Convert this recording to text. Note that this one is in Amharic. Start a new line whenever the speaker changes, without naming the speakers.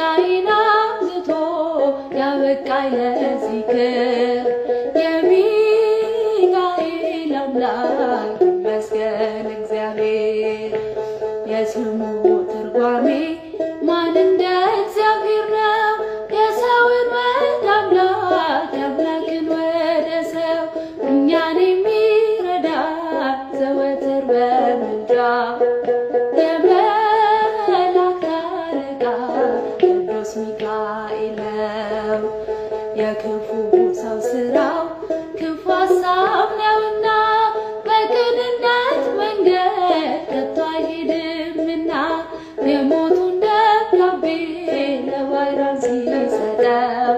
ስራዬን አብዝቶ ያበቃኝ ለዚህ ክብር የሚካኤል አምላክ ይመስገን እግዚአብሔር። የስሙ ትርጓሜ ማን እንደ እግዚአብሔር ነው? የሰውን ወደ አምላክ የአምላክን ወደ ሰው እኛን የሚረዳ ዘወትር በምልጃ የመላእክት አለቃ ቅዱስ ሚካኤል ነው። የክፉ ሰው ስራው ክፉ ሐሳብ ነውና በቅንነት መንገድ ከቶ አይሄድምና የሞቱን ደብዳቤ ለባዕዳን ሲሰጠው